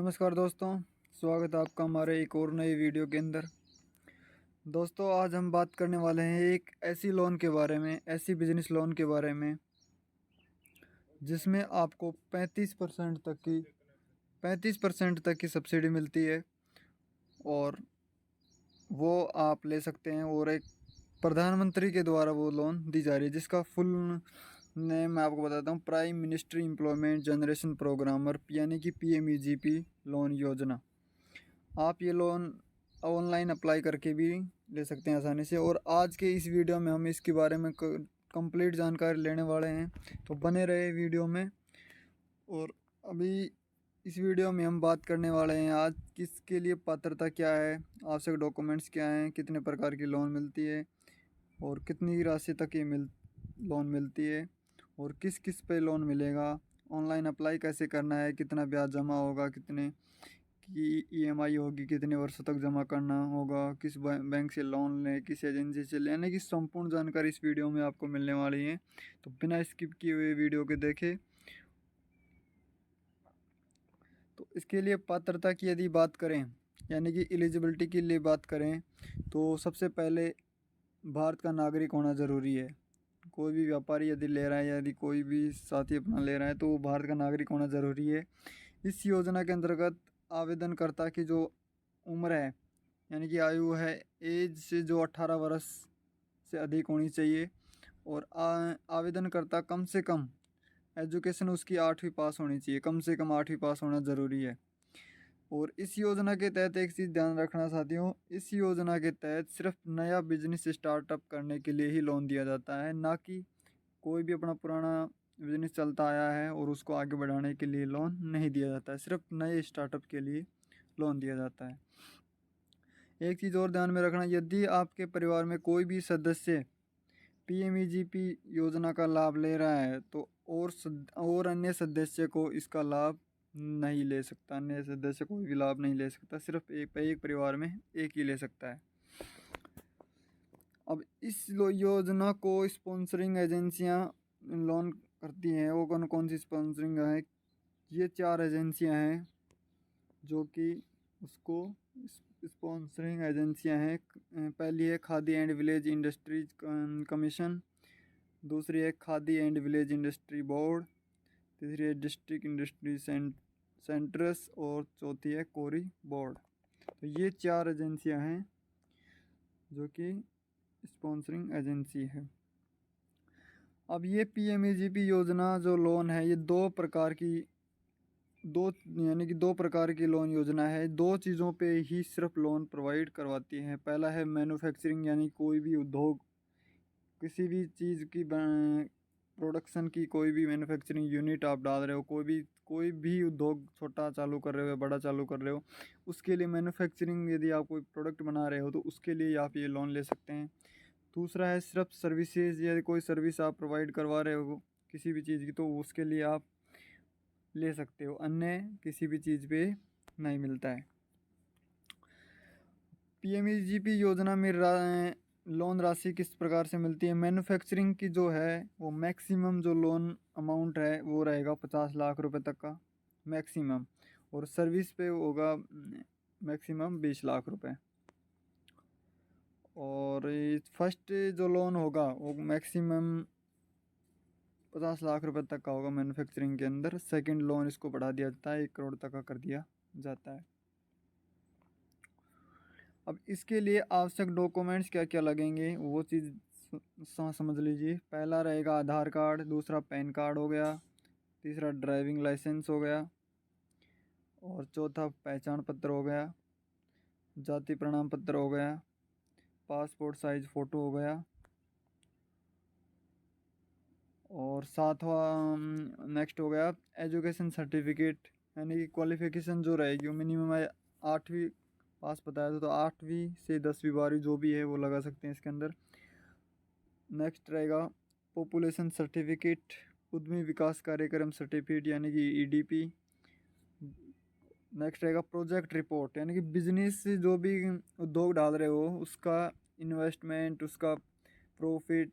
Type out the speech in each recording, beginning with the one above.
नमस्कार दोस्तों, स्वागत है आपका हमारे एक और नई वीडियो के अंदर। दोस्तों, आज हम बात करने वाले हैं एक ऐसी लोन के बारे में, ऐसी बिजनेस लोन के बारे में जिसमें आपको 35% तक की सब्सिडी मिलती है और वो आप ले सकते हैं। और एक प्रधानमंत्री के द्वारा वो लोन दी जा रही है जिसका फुल नेम मैं आपको बताता हूँ, prime minister employment generation programmer, यानी कि PMEGP लोन योजना। आप ये लोन ऑनलाइन अप्लाई करके भी ले सकते हैं आसानी से। और आज के इस वीडियो में हम इसके बारे में कंप्लीट जानकारी लेने वाले हैं, तो बने रहे वीडियो में। और अभी इस वीडियो में हम बात करने वाले हैं आज किसके लिए पात्रता क्या है, आवश्यक डॉक्यूमेंट्स क्या हैं, कितने प्रकार की लोन मिलती है और कितनी राशि तक ये लोन मिलती है और किस किस पे लोन मिलेगा, ऑनलाइन अप्लाई कैसे करना है, कितना ब्याज जमा होगा, कितने की EMI होगी, कितने वर्षों तक जमा करना होगा, किस बैंक से लोन लें, किस एजेंसी से लें, यानी कि संपूर्ण जानकारी इस वीडियो में आपको मिलने वाली है। तो बिना स्किप किए हुए वीडियो के देखें। तो इसके लिए पात्रता की यदि बात करें, यानी कि एलिजिबिलिटी के लिए बात करें, तो सबसे पहले भारत का नागरिक होना ज़रूरी है। कोई भी व्यापारी यदि ले रहा है, यदि कोई भी साथी अपना ले रहा है, तो वो भारत का नागरिक होना ज़रूरी है। इस योजना के अंतर्गत आवेदनकर्ता की जो उम्र है, यानी कि आयु है, एज से जो 18 वर्ष से अधिक होनी चाहिए। और आवेदनकर्ता कम से कम एजुकेशन उसकी 8वीं पास होनी चाहिए, कम से कम 8वीं पास होना ज़रूरी है। और इस योजना के तहत एक चीज़ ध्यान रखना साथियों, इस योजना के तहत सिर्फ नया बिजनेस स्टार्टअप करने के लिए ही लोन दिया जाता है, ना कि कोई भी अपना पुराना बिजनेस चलता आया है और उसको आगे बढ़ाने के लिए लोन नहीं दिया जाता है। सिर्फ नए स्टार्टअप के लिए लोन दिया जाता है। एक चीज़ और ध्यान में रखना, यदि आपके परिवार में कोई भी सदस्य PMEGP योजना का लाभ ले रहा है तो और अन्य सदस्य को इसका लाभ नहीं ले सकता। अन्य सदस्य कोई भी लाभ नहीं ले सकता, सिर्फ एक परिवार में एक ही ले सकता है। अब इस योजना को स्पॉन्सरिंग एजेंसियां लोन करती हैं। वो कौन कौन सी स्पॉन्सरिंग है? ये 4 एजेंसियां हैं जो कि उसको स्पॉन्सरिंग एजेंसियां हैं। पहली है khadi and village industries commission, दूसरी है khadi and village industry board, तीसरी है डिस्ट्रिक्ट इंडस्ट्री सेंटर्स और चौथी है कोरी बोर्ड। तो ये 4 एजेंसियां हैं जो कि स्पॉन्सरिंग एजेंसी है। अब ये PMEGP योजना जो लोन है, ये यानी कि दो प्रकार की लोन योजना है। दो चीज़ों पे ही सिर्फ लोन प्रोवाइड करवाती है। पहला है मैन्युफैक्चरिंग, यानी कोई भी उद्योग, किसी भी चीज़ की प्रोडक्शन की कोई भी मैन्युफैक्चरिंग यूनिट आप डाल रहे हो, कोई भी उद्योग छोटा चालू कर रहे हो या बड़ा चालू कर रहे हो, उसके लिए मैन्युफैक्चरिंग यदि आप कोई प्रोडक्ट बना रहे हो तो उसके लिए आप ये लोन ले सकते हैं। दूसरा है सिर्फ सर्विसेज, या कोई सर्विस आप प्रोवाइड करवा रहे हो किसी भी चीज़ की, तो उसके लिए आप ले सकते हो, अन्य किसी भी चीज़ पे नहीं मिलता है। PMEGP योजना में लोन राशि किस प्रकार से मिलती है? मैन्युफैक्चरिंग की जो है वो मैक्सिमम जो लोन अमाउंट है वो रहेगा 50 लाख रुपए तक का मैक्सिमम, और सर्विस पे होगा मैक्सिमम 20 लाख रुपए। और फर्स्ट जो लोन होगा वो मैक्सिमम 50 लाख रुपए तक का होगा मैन्युफैक्चरिंग के अंदर। सेकंड लोन इसको बढ़ा दिया जाता है, 1 करोड़ तक का कर दिया जाता है। अब इसके लिए आवश्यक डॉक्यूमेंट्स क्या क्या लगेंगे वो चीज़ समझ लीजिए। पहला रहेगा आधार कार्ड, दूसरा पैन कार्ड हो गया, तीसरा ड्राइविंग लाइसेंस हो गया और चौथा पहचान पत्र हो गया, जाति प्रमाण पत्र हो गया, पासपोर्ट साइज फ़ोटो हो गया, और सातवां नेक्स्ट हो गया एजुकेशन सर्टिफिकेट, यानी कि क्वालिफ़िकेशन जो रहेगी वो मिनिमम 8वीं पास बताया था, तो 8वीं से 10वीं 12वीं जो भी है वो लगा सकते हैं इसके अंदर। नेक्स्ट रहेगा पॉपुलेशन सर्टिफिकेट, उद्यमी विकास कार्यक्रम सर्टिफिकेट यानी कि EDP। नेक्स्ट रहेगा प्रोजेक्ट रिपोर्ट, यानी कि बिजनेस जो भी उद्योग डाल रहे हो उसका इन्वेस्टमेंट, उसका प्रॉफिट,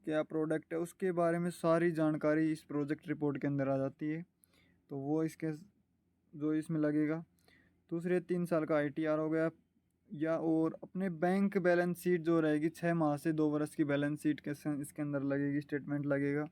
क्या प्रोडक्ट है, उसके बारे में सारी जानकारी इस प्रोजेक्ट रिपोर्ट के अंदर आ जाती है। तो वो इसके जो इसमें लगेगा। दूसरे 3 साल का ITR हो गया, या और अपने बैंक बैलेंस शीट जो रहेगी 6 माह से 2 वर्ष की बैलेंस शीट के इसके अंदर लगेगी, स्टेटमेंट लगेगा।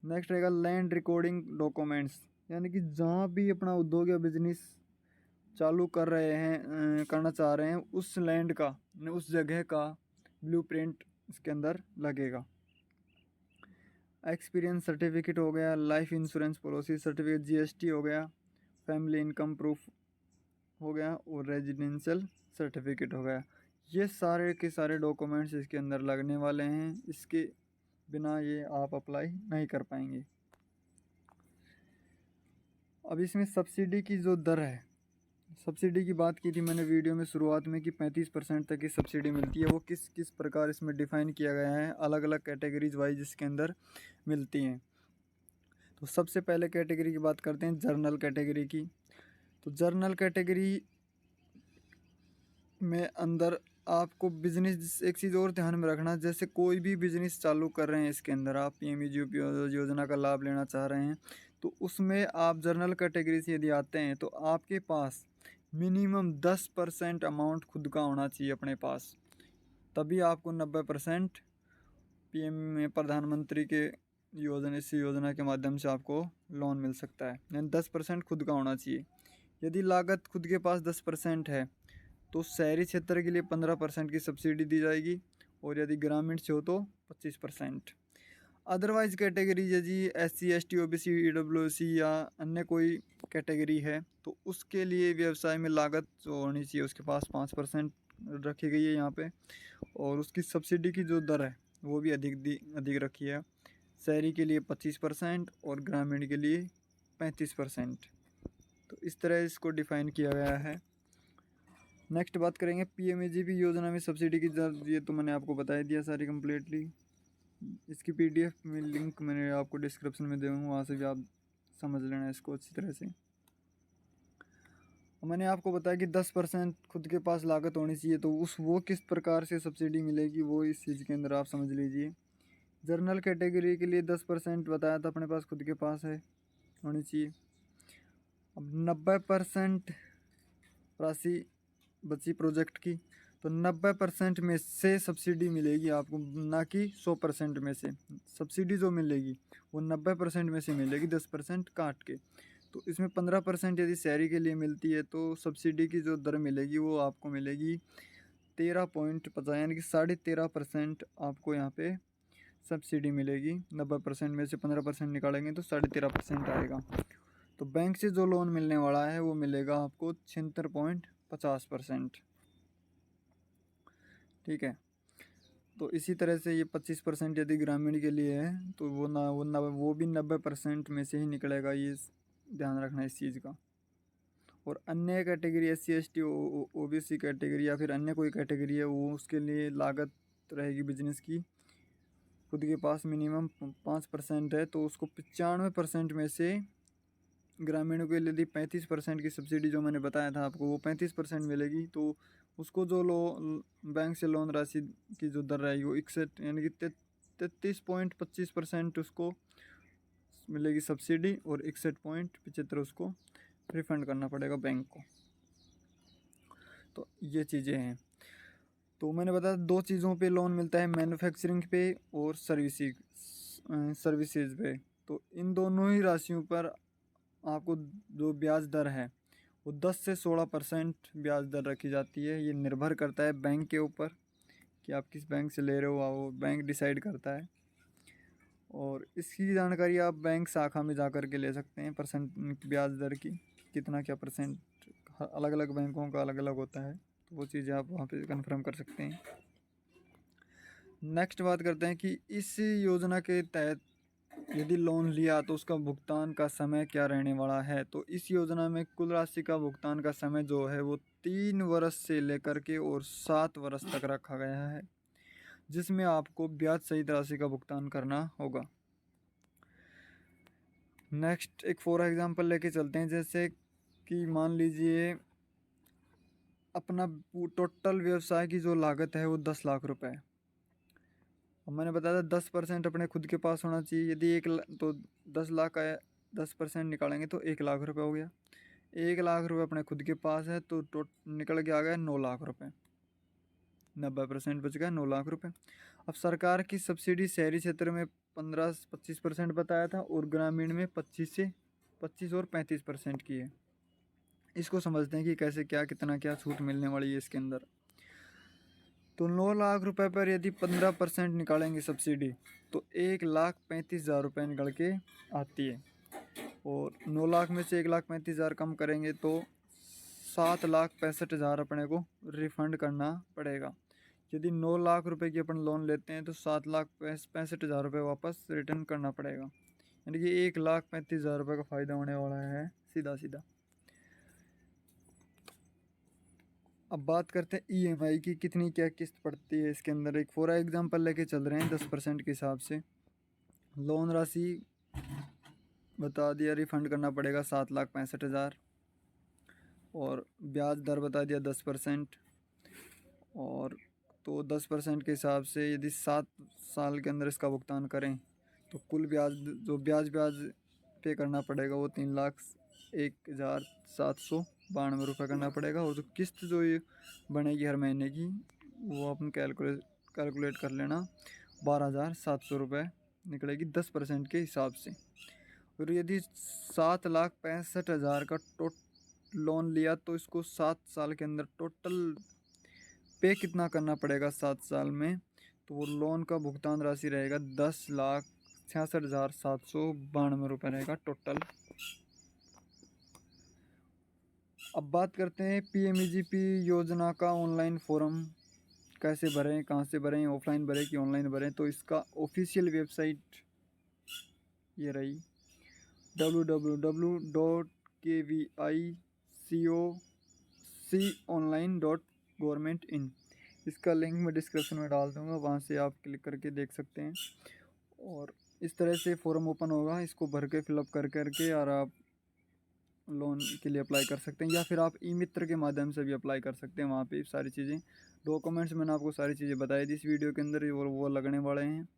नेक्स्ट रहेगा लैंड रिकॉर्डिंग डॉक्यूमेंट्स, यानी कि जहाँ भी अपना उद्योग या बिजनेस चालू कर रहे हैं, करना चाह रहे हैं, उस लैंड का, उस जगह का ब्लूप्रिंट इसके अंदर लगेगा। एक्सपीरियंस सर्टिफिकेट हो गया, life insurance policy certificate, GST हो गया, फैमिली इनकम प्रूफ हो गया और रेजिडेंशियल सर्टिफिकेट हो गया। ये सारे के सारे डॉक्यूमेंट्स इसके अंदर लगने वाले हैं, इसके बिना ये आप अप्लाई नहीं कर पाएंगे। अब इसमें सब्सिडी की जो दर है, सब्सिडी की बात की थी मैंने वीडियो में शुरुआत में कि 35% तक की सब्सिडी मिलती है। वो किस किस प्रकार इसमें डिफ़ाइन किया गया है, अलग अलग कैटेगरीज वाइज इसके अंदर मिलती हैं। तो सबसे पहले कैटेगरी की बात करते हैं, जर्नल कैटेगरी की। तो जर्नल कैटेगरी में अंदर आपको बिजनेस, एक चीज़ और ध्यान में रखना, जैसे कोई भी बिजनेस चालू कर रहे हैं, इसके अंदर आप PMEGOP योजना का लाभ लेना चाह रहे हैं, तो उसमें आप जर्नल कैटेगरी से यदि आते हैं तो आपके पास मिनिमम 10% अमाउंट खुद का होना चाहिए अपने पास, तभी आपको 90% PM प्रधानमंत्री के योजना, इस योजना के माध्यम से आपको लोन मिल सकता है। यानी 10% खुद का होना चाहिए। यदि लागत खुद के पास 10% है तो शहरी क्षेत्र के लिए 15% की सब्सिडी दी जाएगी, और यदि ग्रामीण से हो तो 25%। अदरवाइज कैटेगरी है जी, SC ST OBC EWC या अन्य कोई कैटेगरी है, तो उसके लिए व्यवसाय में लागत जो होनी चाहिए उसके पास 5% रखी गई है यहाँ पे, और उसकी सब्सिडी की जो दर है वो भी अधिक रखी है। शहरी के लिए 25% और ग्रामीण के लिए 35%। तो इस तरह इसको डिफ़ाइन किया गया है। नेक्स्ट बात करेंगे PMAGP योजना में सब्सिडी की दर, ये तो मैंने आपको बता दिया सारी कम्प्लीटली। इसकी PDF में लिंक मैंने आपको डिस्क्रिप्शन में दूँगा, वहाँ से भी आप समझ लेना इसको अच्छी तरह से। मैंने आपको बताया कि 10% खुद के पास लागत होनी चाहिए, तो वो किस प्रकार से सब्सिडी मिलेगी वो इस चीज़ के अंदर आप समझ लीजिए। जर्नल कैटेगरी के लिए 10% बताया था अपने पास खुद के पास है, होनी चाहिए। अब 90% राशि बची प्रोजेक्ट की, तो 90% में से सब्सिडी मिलेगी आपको, ना कि 100% में से। सब्सिडी जो मिलेगी वो 90% में से मिलेगी, 10% काट के। तो इसमें 15% यदि शहरी के लिए मिलती है तो सब्सिडी की जो दर मिलेगी वो आपको मिलेगी 13.50, यानी कि 13.5% आपको यहाँ पे सब्सिडी मिलेगी। 90% में से 15% निकालेंगे तो 13.5% आएगा। तो बैंक से जो लोन मिलने वाला है वो मिलेगा आपको 76.50%। ठीक है। तो इसी तरह से ये 25% यदि ग्रामीण के लिए है तो वो भी 90% में से ही निकलेगा, ये ध्यान रखना इस चीज़ का। और अन्य category SC ST OBC category या फिर अन्य कोई कैटेगरी है, वो उसके लिए लागत रहेगी बिजनेस की खुद के पास मिनिमम 5% है, तो उसको 95% में से ग्रामीणों के लिए यदि 35% की सब्सिडी जो मैंने बताया था आपको वो 35% मिलेगी, तो उसको जो बैंक से लोन राशि की जो दर रहेगी वो 61, यानी कि 33.25% उसको मिलेगी सब्सिडी, और 61.75 उसको रिफ़ंड करना पड़ेगा बैंक को। तो ये चीज़ें हैं। तो मैंने बताया 2 चीज़ों पे लोन मिलता है, मैन्युफैक्चरिंग पे और सर्विसेज पे। तो इन दोनों ही राशियों पर आपको जो ब्याज दर है वो 10 से 16% ब्याज दर रखी जाती है। ये निर्भर करता है बैंक के ऊपर कि आप किस बैंक से ले रहे हो, वो बैंक डिसाइड करता है। और इसकी जानकारी आप बैंक शाखा में जा कर के ले सकते हैं, परसेंट ब्याज दर की कितना क्या परसेंट, अलग अलग बैंकों का अलग अलग होता है, तो वो चीज़ें आप वहाँ पे कंफर्म कर सकते हैं। नेक्स्ट बात करते हैं कि इस योजना के तहत यदि लोन लिया तो उसका भुगतान का समय क्या रहने वाला है। तो इस योजना में कुल राशि का भुगतान का समय जो है वो 3 वर्ष से लेकर के और 7 वर्ष तक रखा गया है, जिसमें आपको ब्याज सहित राशि का भुगतान करना होगा। नेक्स्ट एक फॉर एग्जांपल लेके चलते हैं, जैसे कि मान लीजिए अपना टोटल व्यवसाय की जो लागत है वो 10 लाख रुपए है। अब मैंने बताया था 10% अपने खुद के पास होना चाहिए। यदि तो 10 लाख का 10% निकालेंगे तो 1 लाख रुपए हो गया। 1 लाख रुपए अपने खुद के पास है तो निकल के आ गया 9 लाख रुपए। 90% बच गया 9 लाख रुपए। अब सरकार की सब्सिडी शहरी क्षेत्र में 15-25% बताया था और ग्रामीण में 25 और 35% की है। इसको समझते हैं कि कैसे क्या कितना क्या छूट मिलने वाली है इसके अंदर। तो 9 लाख रुपए पर यदि 15% निकालेंगे सब्सिडी तो 1,35,000 रुपये निकल के आती है। और 9 लाख में से 1,35,000 कम करेंगे तो 7,65,000 अपने को रिफंड करना पड़ेगा। यदि 9 लाख रुपए की अपन लोन लेते हैं तो 7,65,000 रुपये वापस रिटर्न करना पड़ेगा, यानी कि 1,35,000 रुपये का फ़ायदा होने वाला है सीधा सीधा। अब बात करते हैं ईएमआई की, कितनी क्या किस्त पड़ती है इसके अंदर। एक फॉर एग्जांपल लेके चल रहे हैं 10% के हिसाब से। लोन राशि बता दिया, रिफ़ंड करना पड़ेगा 7,65,000 और ब्याज दर बता दिया 10%। और तो 10% के हिसाब से यदि 7 साल के अंदर इसका भुगतान करें तो कुल ब्याज ब्याज पे करना पड़ेगा वो 3,01,792 रुपये करना पड़ेगा। और जो किस्त जो ये बनेगी हर महीने की वो अपन कैलकुलेट कर लेना 12,700 रुपये निकलेगी 10% के हिसाब से। और यदि 7,65,000 का लोन लिया तो इसको 7 साल के अंदर टोटल पे कितना करना पड़ेगा 7 साल में, तो वो लोन का भुगतान राशि रहेगा 10,66,792 रुपये रहेगा टोटल। अब बात करते हैं पीएमईजीपी योजना का ऑनलाइन फॉर्म कैसे भरें, कहाँ से भरें, ऑफलाइन भरें कि ऑनलाइन भरें। तो इसका ऑफिशियल वेबसाइट ये रही www.kviconline.government.in। इसका लिंक मैं डिस्क्रिप्शन में डाल दूँगा, वहाँ से आप क्लिक करके देख सकते हैं। और इस तरह से फॉर्म ओपन होगा, इसको भर के फिलअप करके और आप लोन के लिए अप्लाई कर सकते हैं, या फिर आप ई मित्र के माध्यम से भी अप्लाई कर सकते हैं। वहाँ पे सारी चीज़ें डॉक्यूमेंट्स मैंने आपको सारी चीज़ें बताई थी इस वीडियो के अंदर, और वो लगने वाले हैं।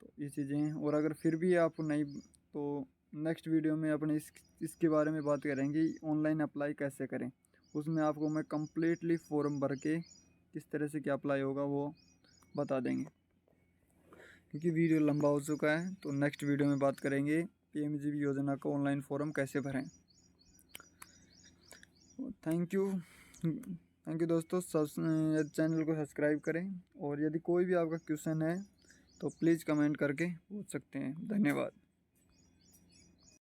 तो ये चीज़ें हैं। और अगर फिर भी आप नहीं, तो नेक्स्ट वीडियो में अपने इसके बारे में बात करेंगे ऑनलाइन अप्लाई कैसे करें। उसमें आपको मैं कम्प्लीटली फॉर्म भर के किस तरह से क्या अप्लाई होगा वो बता देंगे, क्योंकि वीडियो लंबा हो चुका है। तो नेक्स्ट वीडियो में बात करेंगे पीएमजीपी योजना का ऑनलाइन फॉर्म कैसे भरें। थैंक यू दोस्तों। चैनल को सब्सक्राइब करें, और यदि कोई भी आपका क्वेश्चन है तो प्लीज़ कमेंट करके पूछ सकते हैं। धन्यवाद।